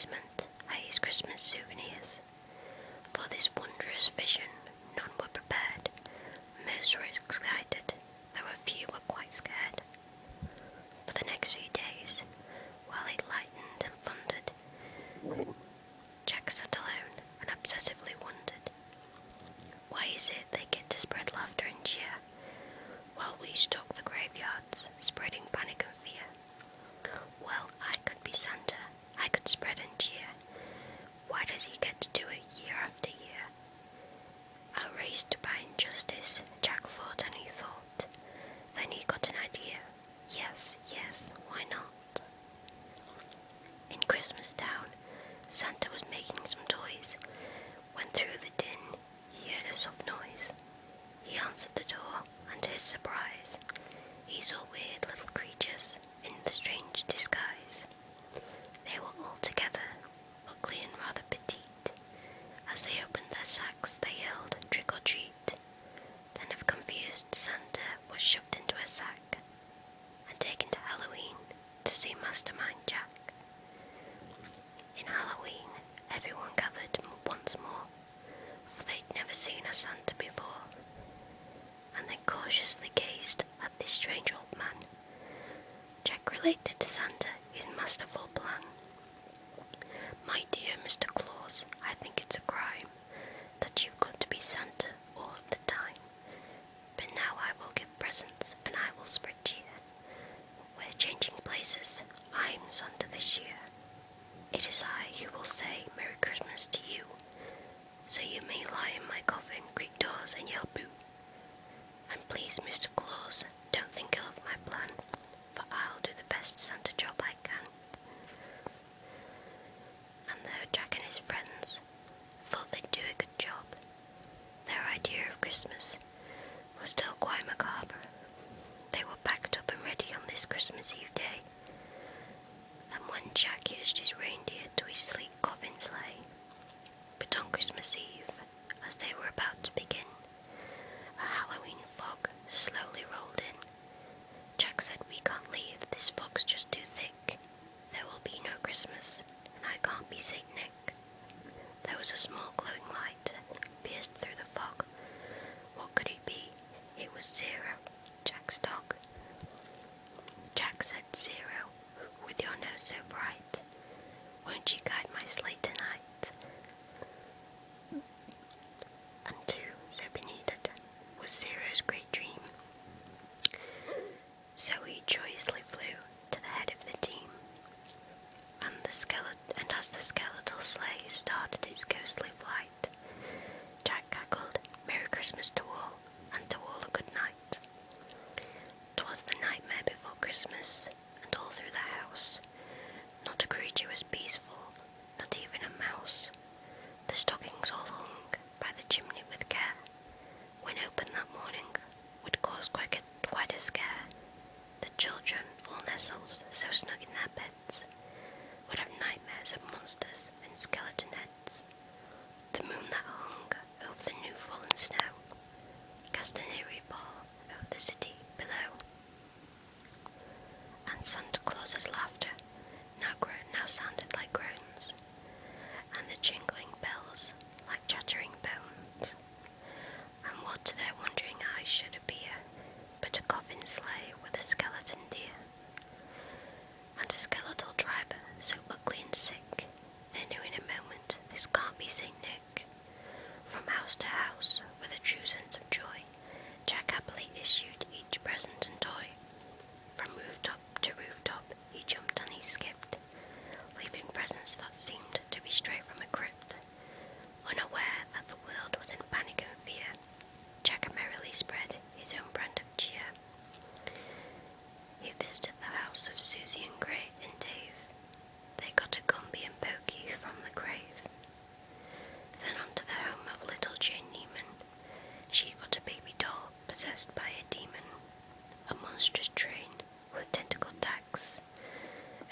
amazement at his Christmas souvenirs. For this wondrous vision, none were prepared. Most were excited, though a few were quite scared. For the next few days, while it lightened and thundered, Jack sat alone and obsessively wondered, why is it they get to spread laughter and cheer, while we stalk the graveyards, spreading panic and fear? Well, I could be Santa, I could spread and cheer. Why does he get to do it year after year? Outraged by injustice, Jack thought and he thought. Then he got an idea. Yes, why not? In Christmas Town, Santa was making some toys, when through the din he heard a soft noise. He answered the door, and to his surprise, he saw weird little creatures in the strange disguise. They were all together, ugly and rather petite. As they opened their sacks, they yelled, "Trick or treat." Then a confused Santa was shoved into a sack and taken to Halloween to see Mastermind Jack. In Halloween, everyone gathered once more, for they'd never seen a Santa before, and they cautiously gazed at this strange old man. Jack related to Santa his masterful plan. "My dear Mr. Claus, I think it's a crime that you've got to be Santa all of the time. But now I will give presents and I will spread cheer. We're changing places. I'm Santa this year. It is I who will say Merry Christmas to you, so you may lie in my coffin, creak doors and yell boo. And please, Mr. Claus, don't think ill of my plan, for I'll do the best Santa job I can." And though Jack and his friends thought they'd do a good job, their idea of Christmas was still quite macabre. They were packed up and ready on this Christmas Eve day, and when Jack hitched his reindeer to his sleek coffin sleigh, but on Christmas Eve, as they were about to begin, a Halloween fog slowly rolled in. Jack said, "We can't leave, this fog's just too thick. There will be no Christmas, and I can't be Saint Nick." There was a small glowing light pierced through the fog. What could it be? It was Zero, Jack's dog. Jack said, "Zero, with your nose so bright, won't you guide my sleigh tonight?" And too, so beneath it, was Zero's great dream. So he joyously flew to the head of the team, and as the skeletal sleigh started its ghostly flight, Jack cackled, "Merry Christmas to all, and to all a good night." 'Twas the nightmare before Christmas, and all through the house, not a creature was peaceful, not even a mouse. The stockings all hung by the chimney with care. When opened that morning, would cause quite a scare. The children, all nestled so snug in their beds, would have nightmares of monsters and skeleton heads. The moon that hung over the new fallen snow cast an eerie pall over the city below. And Santa Claus's laughter now sounded like groans, and the jingling bells like chattering bones. And what to their wondering eyes should appear but a coffin sleigh with a skeleton deer, and a skeletal driver so ugly and sick, they knew in a moment this can't be Saint Nick. From house to house, with a true sense of joy, Jack happily issued each present and toy. From rooftop to rooftop he jumped and he skipped, leaving presents that seemed to be straight from a crypt. Unaware that the world was in panic and fear, Jack merrily spread his own brand of cheer. He visited the house of Susie and Gray and Dave. They got a Gumby and Pokey from the grave. Then on to the home of little Jane Neiman. She got a baby doll possessed by a demon, a monstrous train with tentacle tacks,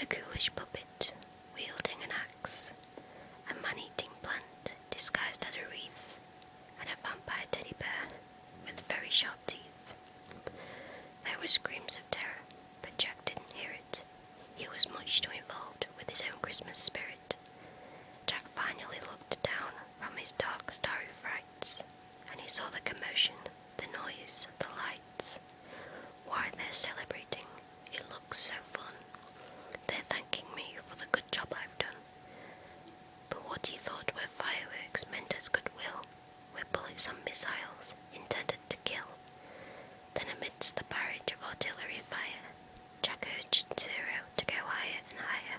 a ghoulish puppet wielding commotion, the noise, the lights. Why, they're celebrating. It looks so fun. They're thanking me for the good job I've done. But what he thought were fireworks meant as goodwill were bullets and missiles intended to kill. Then amidst the barrage of artillery fire, Jack urged Zero to go higher and higher,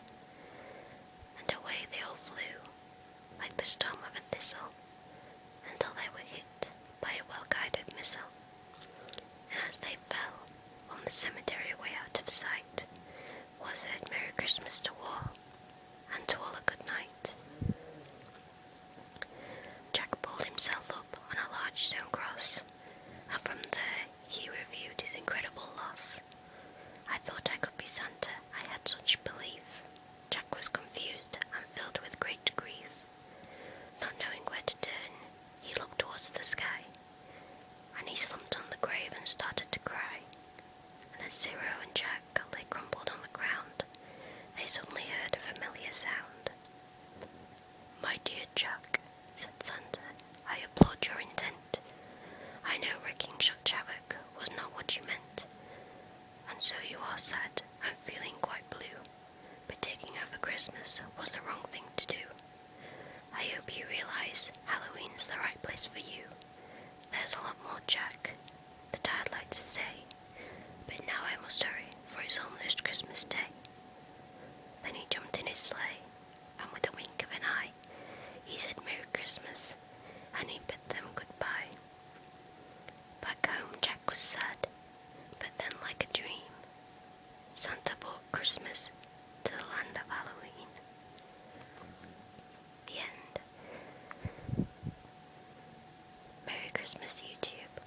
and away they all flew, like the stem of a thistle, until they were hit by a well-guided missile. And as they fell on the cemetery way out of sight, was heard Merry Christmas to all, and to all a good night. Jack pulled himself up on a large stone cross, and from there he reviewed his incredible loss. I thought I could be Santa, I had such belief. Jack was confused and filled with great grief. Not knowing where to turn, he looked towards the sky, and he slumped on the grave and started to cry. And as Zero and Jack lay crumpled on the ground, they suddenly heard a familiar sound. "My dear Jack," said Santa, "I applaud your intent. I know wrecking such havoc was not what you meant. And so you are sad and feeling quite blue, but taking over Christmas was the wrong thing to do. I hope you realize Halloween's the right place for you. There's a lot more, Jack, that I'd like to say, but now I must hurry, for it's almost Christmas Day." Then he jumped in his sleigh, and with a wink of an eye, he said Merry Christmas, and he bid them goodbye. Back home Jack was sad, but then like a dream, Santa brought Christmas to the land of Halloween. The end. Merry Christmas, YouTube.